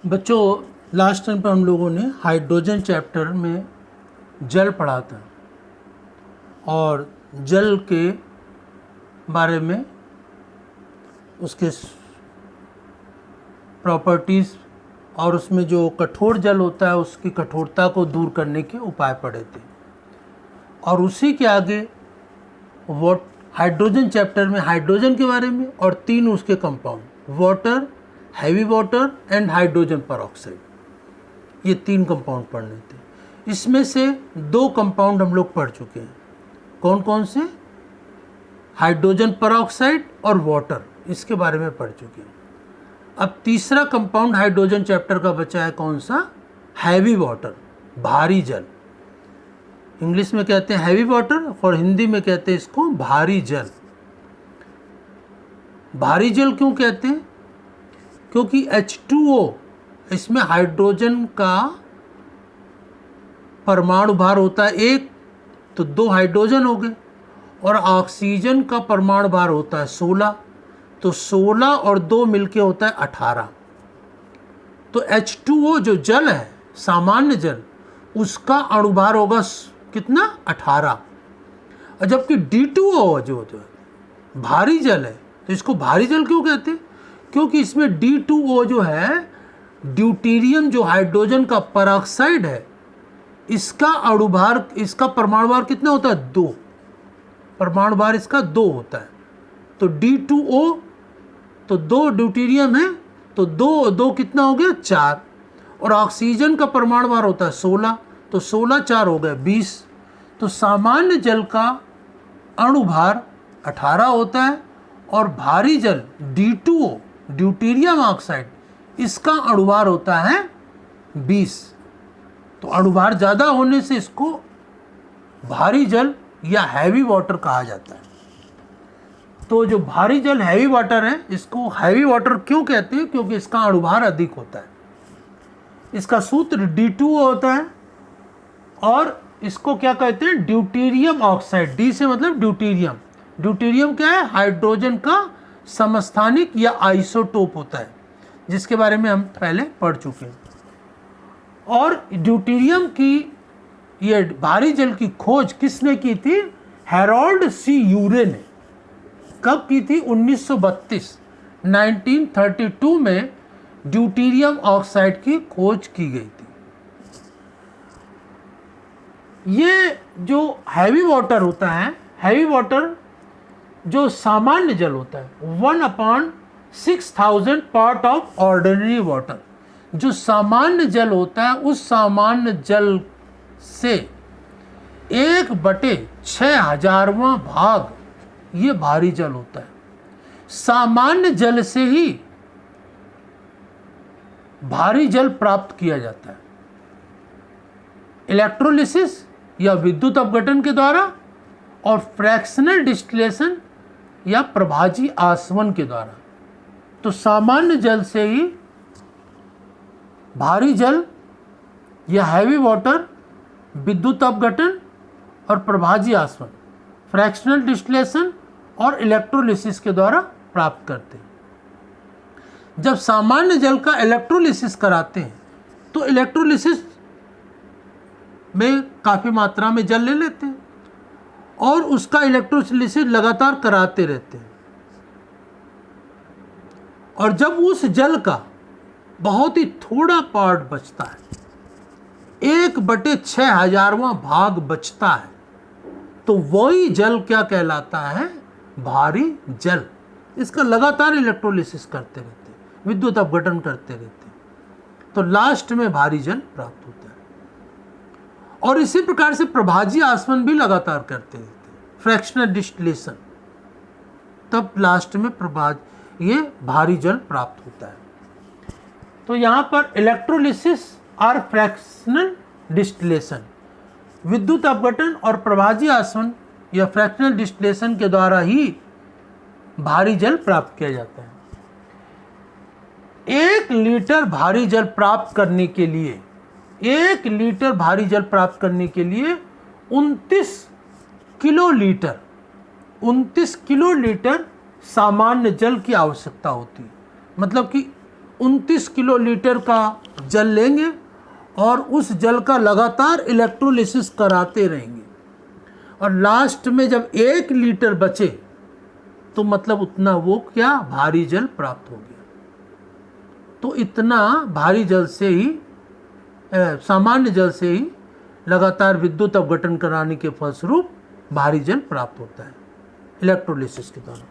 बच्चों, last time पर हम लोगों ने हाइड्रोजन चैप्टर में जल पढ़ा था और जल के बारे में उसके प्रॉपर्टीज़ और उसमें जो कठोर जल होता है उसकी कठोरता को दूर करने के उपाय पढ़े थे। और उसी के आगे हाइड्रोजन चैप्टर में हाइड्रोजन के बारे में और 3 उसके compound, water, heavy water and hydrogen peroxide, ये 3 कंपाउंड पढ़ने थे। इसमें से 2 कंपाउंड हम लोग पढ़ चुके हैं। कौन कौन से? हाइड्रोजन परऑक्साइड और वाटर, इसके बारे में पढ़ चुके हैं। अब तीसरा कंपाउंड हाइड्रोजन चैप्टर का बचा है, कौन सा? हैवी वाटर, भारी जल। इंग्लिश में कहते हैं हैवी वाटर और हिंदी में कहते हैं इसको भारी जल। भारी जल क्यों कहते हैं? क्योंकि H2O, इसमें हाइड्रोजन का परमाणु भार होता है 1, तो 2 हाइड्रोजन हो गए, और ऑक्सीजन का परमाणु भार होता है 16, तो 16 और 2 मिलके होता है 18। तो H2O जो जल है, सामान्य जल, उसका अणुभार होगा कितना? 18। और जबकि D2O जो है भारी जल है, तो इसको भारी जल क्यों कहते हैं? क्योंकि इसमें D2O जो है, ड्यूटेरियम जो हाइड्रोजन का परऑक्साइड है, इसका अणुभार, इसका परमाणु भार कितना होता है? 2। परमाणु भार इसका 2 होता है। तो D2O, तो 2 ड्यूटेरियम है, तो 2 कितना हो गया? 4। और ऑक्सीजन का परमाणु भार होता है 16, तो 16 4 हो गए 20। तो सामान्य जल का अणुभार 18 होता है और भारी जल D2O, ड्यूटेरियम ऑक्साइड, इसका अणुभार होता है 20। तो अणुभार ज़्यादा होने से इसको भारी जल या हैवी वाटर कहा जाता है। तो जो भारी जल हैवी वाटर है, इसको हैवी वाटर क्यों कहते हैं? क्योंकि इसका अणुभार अधिक होता है। इसका सूत्र D2O होता है और इसको क्या कहते हैं? Deuterium oxide. डी से मतलब ड्यूटेरियम। ड्यूटेरियम क्या है? हाइड्रोजन का समस्थानिक या आइसोटोप होता है, जिसके बारे में हम पहले पढ़ चुके हैं। और ड्यूटेरियम की ये भारी जल की खोज किसने की थी? हैरोल्ड सी यूरे ने। कब की थी? 1932 में ड्यूटेरियम ऑक्साइड की खोज की गई थी। ये जो हैवी वाटर होता है, हैवी वाटर जो सामान्य जल होता है, 1/6000 पार्ट ऑफ ऑर्डिनरी वाटर, जो सामान्य जल होता है, उस सामान्य जल से 1/6000वां भाग ये भारी जल होता है। सामान्य जल से ही भारी जल प्राप्त किया जाता है, इलेक्ट्रोलिसिस या विद्युत अपघटन के द्वारा, और फ्रैक्शनल डिस्टिलेशन या प्रभाजी आसवन के द्वारा। तो सामान्य जल से ही भारी जल या हैवी वाटर विद्युत अपघटन और प्रभाजी आसवन, फ्रैक्शनल डिस्टिलेशन और इलेक्ट्रोलिसिस के द्वारा प्राप्त करते हैं। जब सामान्य जल का इलेक्ट्रोलिसिस कराते हैं तो इलेक्ट्रोलिसिस में काफ़ी मात्रा में जल ले लेते हैं और उसका इलेक्ट्रोलिसिस लगातार कराते रहते हैं। और जब उस जल का बहुत ही थोड़ा पार्ट बचता है, 1/6000वां भाग बचता है, तो वही जल क्या कहलाता है? भारी जल। इसका लगातार इलेक्ट्रोलिसिस करते रहते हैं, विद्युत अपघटन करते रहते हैं, तो लास्ट में भारी जल प्राप्त होता है। और इसी प्रकार से प्रभाजी आसवन भी लगातार करते रहते हैं, फ्रैक्शनल डिस्टिलेशन, तब लास्ट में ये भारी जल प्राप्त होता है। तो यहाँ पर इलेक्ट्रोलिसिस और फ्रैक्शनल डिस्टिलेशन, विद्युत अपघटन और प्रभाजी आसवन या फ्रैक्शनल डिस्टिलेशन के द्वारा ही भारी जल प्राप्त किया जाता है। 1 लीटर भारी जल प्राप्त करने के लिए 1 लीटर भारी जल प्राप्त करने के लिए 29 किलोलीटर सामान्य जल की आवश्यकता होती है। मतलब कि 29 किलोलीटर का जल लेंगे और उस जल का लगातार इलेक्ट्रोलिसिस कराते रहेंगे, और लास्ट में जब 1 लीटर बचे तो मतलब उतना वो क्या भारी जल प्राप्त हो गया। तो इतना भारी जल से ही सामान्य जल से ही लगातार विद्युत अपघटन कराने के फलस्वरूप भारी जल प्राप्त होता है इलेक्ट्रोलिसिस के द्वारा।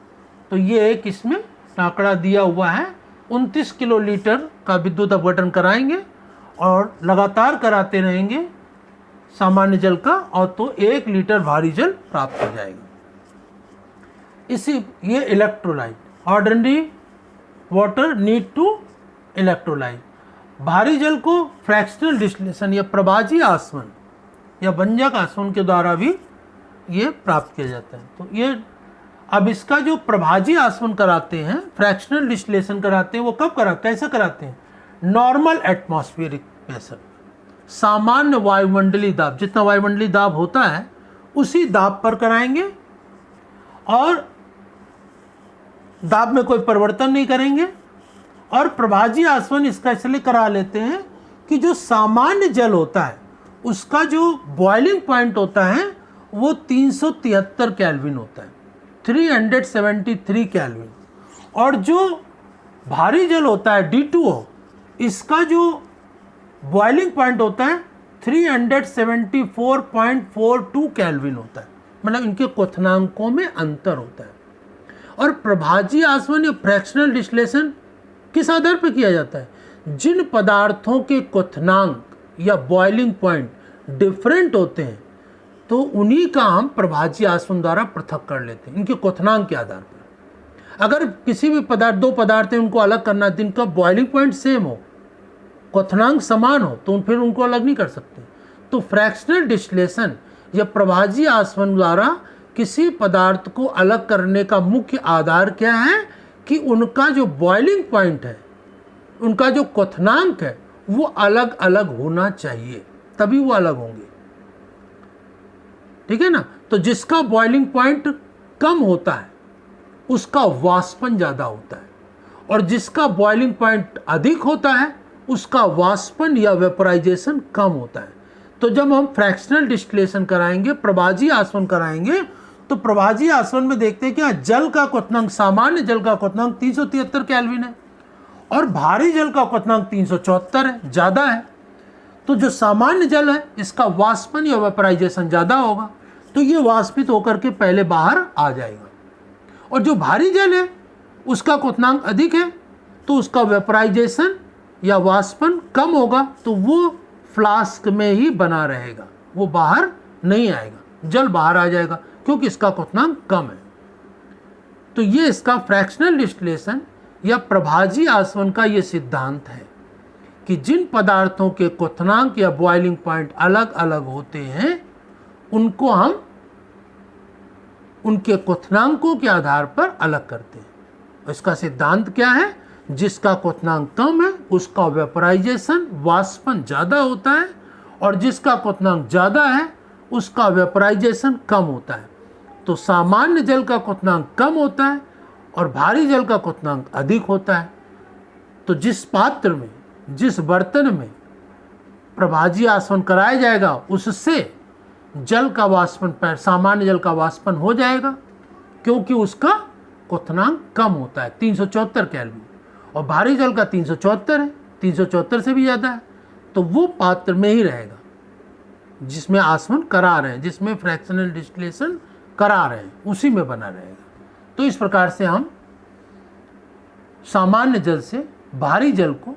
तो ये एक इसमें आंकड़ा दिया हुआ है, 29 किलोलीटर का विद्युत अपघटन कराएंगे और लगातार कराते रहेंगे सामान्य जल का, और तो 1 लीटर भारी जल प्राप्त हो जाएगा। इसी ये electrolyte, ordinary water need to electrolyte. भारी जल को फ्रैक्शनल डिस्टिलेशन या प्रभाजी आसवन या भंजक आसवन के द्वारा भी ये प्राप्त किया जाता है। तो ये अब इसका जो प्रभाजी आसवन कराते हैं, फ्रैक्शनल डिस्टिलेशन कराते हैं, वो कब कैसे कराते हैं? नॉर्मल एटमॉस्फेरिक प्रेशर, सामान्य वायुमंडलीय दाब, जितना वायुमंडलीय दाब होता है उसी दाब पर कराएंगे और दाब में कोई परिवर्तन नहीं करेंगे। और प्रभाजी आसवन इसका इसलिए करा लेते हैं कि जो सामान्य जल होता है उसका जो बॉइलिंग पॉइंट होता है वो 373 केल्विन होता है, 373 केल्विन, और जो भारी जल होता है D2O, इसका जो बॉइलिंग पॉइंट होता है 374.42 केल्विन होता है। मतलब इनके क्वथनांकों में अंतर होता है। और प्रभाजी आसवन या फ्रैक्शनल डिस्टिलेशन किस आधार पर किया जाता है? जिन पदार्थों के क्वथनांक या बॉइलिंग पॉइंट डिफरेंट होते हैं तो उन्हीं का हम प्रभाजी आसवन द्वारा पृथक कर लेते हैं, इनके क्वथनांक के आधार पर। अगर किसी भी पदार्थ, 2 पदार्थ हैं, उनको अलग करना है, जिनका बॉइलिंग पॉइंट सेम हो, क्वथनांक समान हो, तो फिर उनको अलग नहीं कर सकते। तो फ्रैक्शनल डिस्टिलेशन या प्रभाजी आसवन द्वारा किसी पदार्थ को अलग करने का मुख्य आधार क्या है कि उनका जो बॉइलिंग पॉइंट है, उनका जो क्वथनांक है वो अलग अलग होना चाहिए, तभी वो अलग होंगे। ठीक है ना? तो जिसका बॉइलिंग पॉइंट कम होता है उसका वाष्पन ज़्यादा होता है, और जिसका बॉइलिंग पॉइंट अधिक होता है उसका वाष्पन या वेपोराइजेशन कम होता है। तो जब हम फ्रैक्शनल डिस्टिलेशन कराएंगे, प्रभाजी आसवन कराएंगे, तो प्रभाजी आसवन में देखते हैं कि जल का क्वथनांक, सामान्य जल का क्वथनांक 373 केल्विन है और भारी जल का क्वथनांक 374 है, ज़्यादा है। तो जो सामान्य जल है इसका वाष्पन या वेपोराइजेशन ज़्यादा होगा, तो ये वाष्पित होकर के पहले बाहर आ जाएगा। और जो भारी जल है उसका क्वथनांक अधिक है तो उसका वेपोराइजेशन या वाष्पन कम होगा, तो वो फ्लास्क में ही बना रहेगा, वो बाहर नहीं आएगा, जल बाहर आ जाएगा क्योंकि इसका क्वथनांक कम है। तो ये इसका फ्रैक्शनल डिस्टिलेशन या प्रभाजी आसवन का ये सिद्धांत है कि जिन पदार्थों के क्वथनांक या बॉइलिंग पॉइंट अलग अलग होते हैं उनको हम उनके क्वथनांकों के आधार पर अलग करते हैं। इसका सिद्धांत क्या है? जिसका क्वथनांक कम है उसका वेपोराइजेशन, वाष्पन ज़्यादा होता है, और जिसका क्वथनांक ज़्यादा है उसका वेपोराइजेशन कम होता है। तो सामान्य जल का क्वथनांक कम होता है और भारी जल का क्वथनांक अधिक होता है। तो जिस पात्र में, जिस बर्तन में प्रभाजी आसवन कराया जाएगा उससे जल का वाष्पन, सामान्य जल का वाष्पन हो जाएगा क्योंकि उसका क्वथनांक कम होता है, 374 केल्विन, और भारी जल का 374 है, 374 से भी ज़्यादा है। तो वो पात्र में ही रहेगा जिसमें आसवन करा रहे हैं, जिसमें फ्रैक्शनल डिस्टिलेशन करा रहे हैं, उसी में बना रहेगा। तो इस प्रकार से हम सामान्य जल से भारी जल को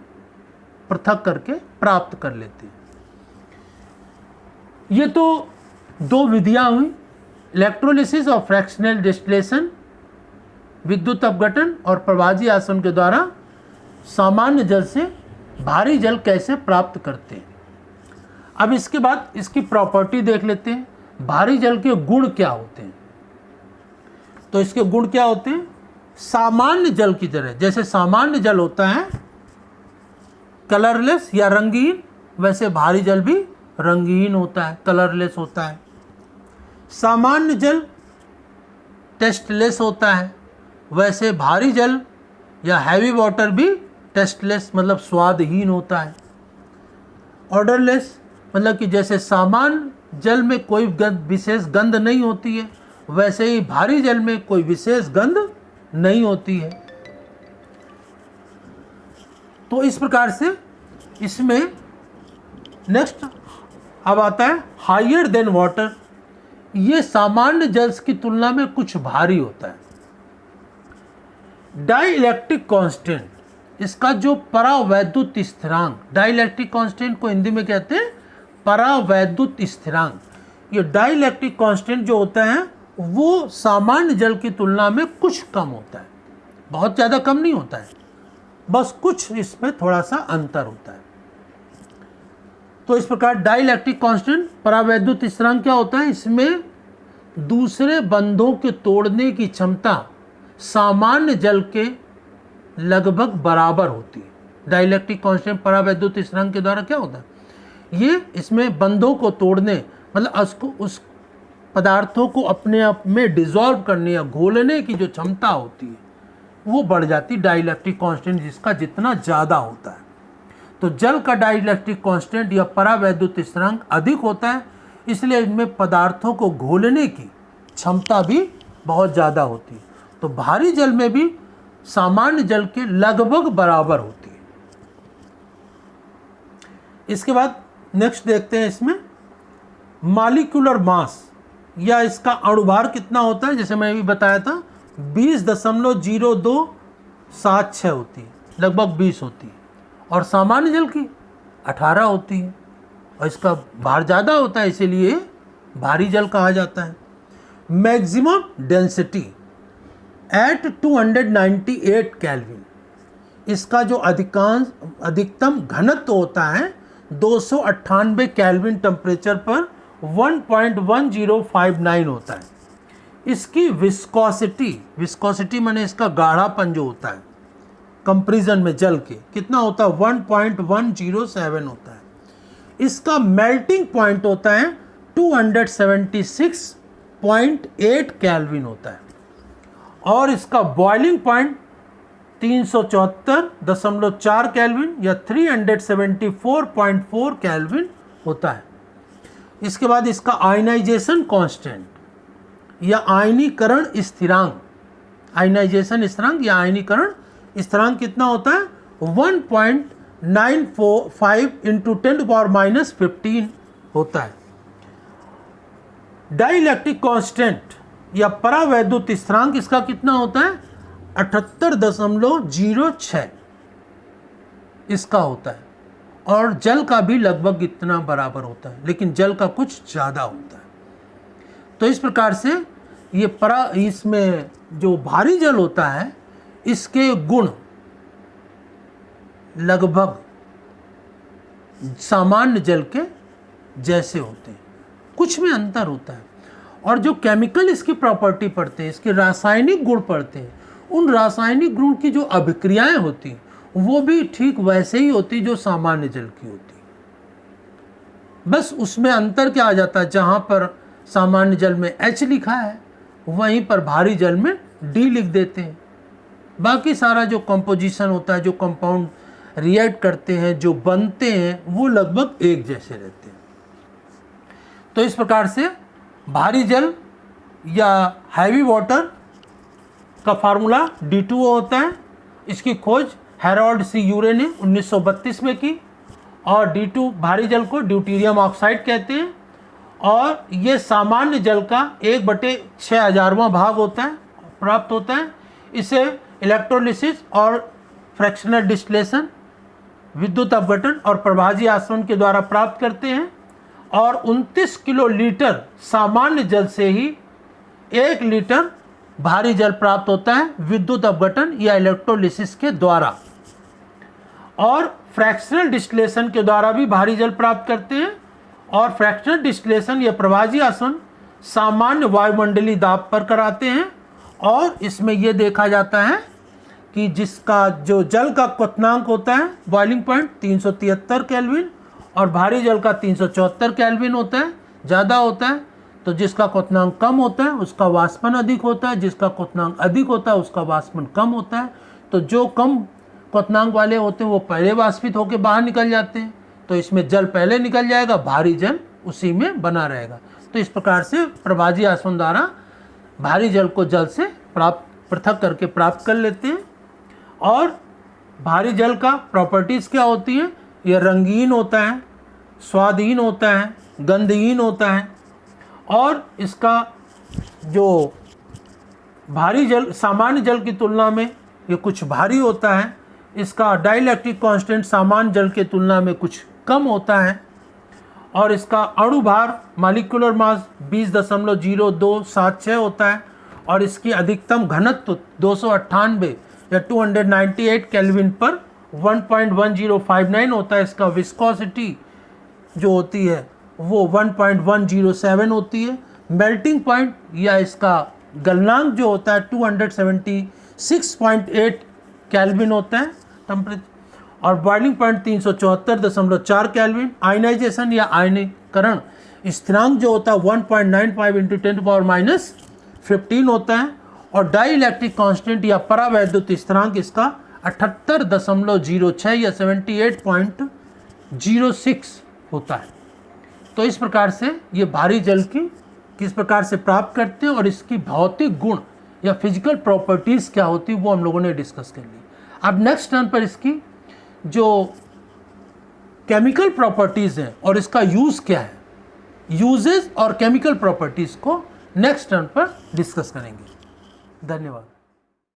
पृथक करके प्राप्त कर लेते हैं। ये तो 2 विधियां हुई, इलेक्ट्रोलिसिस और फ्रैक्शनल डिस्टिलेशन, विद्युत अपघटन और प्रभाजी आसवन के द्वारा सामान्य जल से भारी जल कैसे प्राप्त करते हैं। अब इसके बाद इसकी प्रॉपर्टी देख लेते हैं, भारी जल के गुण क्या होते हैं। तो इसके गुण क्या होते हैं? सामान्य जल की तरह, जैसे सामान्य जल होता है कलरलेस या रंगीन, वैसे भारी जल भी रंगीन होता है, कलरलेस होता है। सामान्य जल टेस्टलेस होता है, वैसे भारी जल या हैवी वाटर भी टेस्टलेस मतलब स्वादहीन होता है। ऑर्डरलेस मतलब कि जैसे सामान्य जल में कोई विशेष गंध नहीं होती है, वैसे ही भारी जल में कोई विशेष गंध नहीं होती है। तो इस प्रकार से इसमें नेक्स्ट अब आता है हायर देन वाटर। ये सामान्य जल की तुलना में कुछ भारी होता है। डाइलेक्ट्रिक कांस्टेंट, इसका जो परावैद्युत स्थिरांक, डाइलेक्ट्रिक कांस्टेंट को हिंदी में कहते हैं परावैद्युत स्थिरांक। ये डाइलेक्ट्रिक कांस्टेंट जो होता है वो सामान्य जल की तुलना में कुछ कम होता है, बहुत ज़्यादा कम नहीं होता है, बस कुछ इसमें थोड़ा सा अंतर होता है। तो इस प्रकार डाइलेक्ट्रिक कांस्टेंट परावैद्युत स्थिरांक क्या होता है, इसमें दूसरे बंधों के तोड़ने की क्षमता सामान्य जल के लगभग बराबर होती है। डाइलेक्ट्रिक कांस्टेंट परावैद्युत स्थिरांक के द्वारा क्या होता है, ये इसमें बंधों को तोड़ने मतलब उस पदार्थों को अपने आप में डिसॉल्व करने या घोलने की जो क्षमता होती है वो बढ़ जाती है डाइलेक्ट्रिक कांस्टेंट जिसका जितना ज़्यादा होता है। तो जल का डाइलेक्ट्रिक कांस्टेंट या परावैद्युत स्थिरांक अधिक होता है, इसलिए इनमें पदार्थों को घोलने की क्षमता भी बहुत ज़्यादा होती है। तो भारी जल में भी सामान्य जल के लगभग बराबर होती है। इसके बाद नेक्स्ट देखते हैं इसमें मॉलिक्यूलर मास या इसका अणुभार कितना होता है। जैसे मैं भी बताया था 20.0276 होती है, लगभग 20 होती है, और सामान्य जल की 18 होती है, और इसका भार ज़्यादा होता है इसीलिए भारी जल कहा जाता है। मैक्सिमम डेंसिटी एट 298 केल्विन, इसका जो अधिकतम घनत्व होता है 298 केल्विन टेम्परेचर पर 1.1059 होता है। इसकी विस्कोसिटी माने इसका गाढ़ापन जो होता है कंप्रेशन में जल के कितना होता है 1.107 होता है। इसका मेल्टिंग पॉइंट होता है 276.8 केल्विन होता है, और इसका बॉइलिंग पॉइंट 374.4 केल्विन या 374.4 केल्विन होता है। इसके बाद इसका आयनाइजेशन कांस्टेंट या आयनीकरण स्थिरांक, आयनाइजेशन स्थिरांक या आयनीकरण स्थिरांक कितना होता है 1.945 इंटू 10⁻⁻15 होता है। डाइलेक्ट्रिक कांस्टेंट या परावैद्युत स्थिरांक इसका कितना होता है 78.06 इसका होता है, और जल का भी लगभग इतना बराबर होता है, लेकिन जल का कुछ ज़्यादा होता है। तो इस प्रकार से ये इसमें जो भारी जल होता है इसके गुण लगभग सामान्य जल के जैसे होते हैं, कुछ में अंतर होता है, और जो केमिकल इसकी प्रॉपर्टी पढ़ते हैं, इसके रासायनिक गुण पढ़ते हैं, उन रासायनिक गुण की जो अभिक्रियाएं होती वो भी ठीक वैसे ही होती जो सामान्य जल की होती। बस उसमें अंतर क्या आ जाता है, जहाँ पर सामान्य जल में H लिखा है वहीं पर भारी जल में D लिख देते हैं। बाकी सारा जो कंपोजिशन होता है, जो कंपाउंड रिएक्ट करते हैं, जो बनते हैं, वो लगभग एक जैसे रहते हैं। तो इस प्रकार से भारी जल या हैवी वाटर का फार्मूला D2O होता है। इसकी खोज हैरोल्ड सी यूरे ने 1932 में की, और D2 भारी जल को ड्यूटीरियम ऑक्साइड कहते हैं, और ये सामान्य जल का 1/6000वां भाग होता है, प्राप्त होता है। इसे इलेक्ट्रोलिसिस और फ्रैक्शनल डिस्टिलेशन, विद्युत अपघटन और प्रभाजी आसवन के द्वारा प्राप्त करते हैं, और 29 किलोलीटर सामान्य जल से ही 1 लीटर भारी जल प्राप्त होता है विद्युत अपघटन या इलेक्ट्रोलिसिस के द्वारा। और फ्रैक्शनल डिस्टिलेशन के द्वारा भी भारी जल प्राप्त करते हैं, और फ्रैक्शनल डिस्टिलेशन या प्रभाजी आसवन सामान्य वायुमंडलीय दाब पर कराते हैं। और इसमें यह देखा जाता है कि जिसका जो जल का क्वथनांक होता है बॉइलिंग पॉइंट 373 केल्विन, और भारी जल का 374 केल्विन होता है, ज़्यादा होता है। तो जिसका क्वथनांक कम होता है उसका वाष्पन अधिक होता है, जिसका क्वथनांक अधिक होता है उसका वाष्पन कम होता है। तो जो कम क्वथनांक वाले होते हैं वो पहले वाष्पित होकर बाहर निकल जाते हैं, तो इसमें जल पहले निकल जाएगा, भारी जल उसी में बना रहेगा। तो इस प्रकार से प्रभाजी आसवन द्वारा भारी जल को जल से पृथक करके प्राप्त कर लेते हैं। और भारी जल का प्रॉपर्टीज़ क्या होती है? यह रंगीन होता है, स्वादहीन होता है, गंधहीन होता है, और इसका जो भारी जल सामान्य जल की तुलना में ये कुछ भारी होता है। इसका डाइलेक्ट्रिक कांस्टेंट सामान्य जल के तुलना में कुछ कम होता है, और इसका अणु भार मॉलिक्यूलर मास 20.0276 होता है, और इसकी अधिकतम घनत्व 298 या 298 केल्विन पर 1.1059 होता है। इसका विस्कोसिटी जो होती है वो 1.107 होती है। मेल्टिंग पॉइंट या इसका गलनांक जो होता है 276.8 केल्विन होता है टेम्परेचर, और बॉइलिंग पॉइंट 374.4 केल्विन। आयनाइजेशन या आयनीकरण स्थिरांक जो होता है 1.95 × 10⁻15 होता है, और डाई इलेक्ट्रिक कांस्टेंट या परावैद्युत स्थिरांक इसका 78.06 या 78.06 होता है। तो इस प्रकार से ये भारी जल की किस प्रकार से प्राप्त करते हैं और इसकी भौतिक गुण या फिजिकल प्रॉपर्टीज़ क्या होती है वो हम लोगों ने डिस्कस कर ली। अब नेक्स्ट टर्न पर इसकी जो केमिकल प्रॉपर्टीज़ हैं और इसका यूज़ क्या है, यूजेस और केमिकल प्रॉपर्टीज़ को नेक्स्ट टर्न पर डिस्कस करेंगे। धन्यवाद।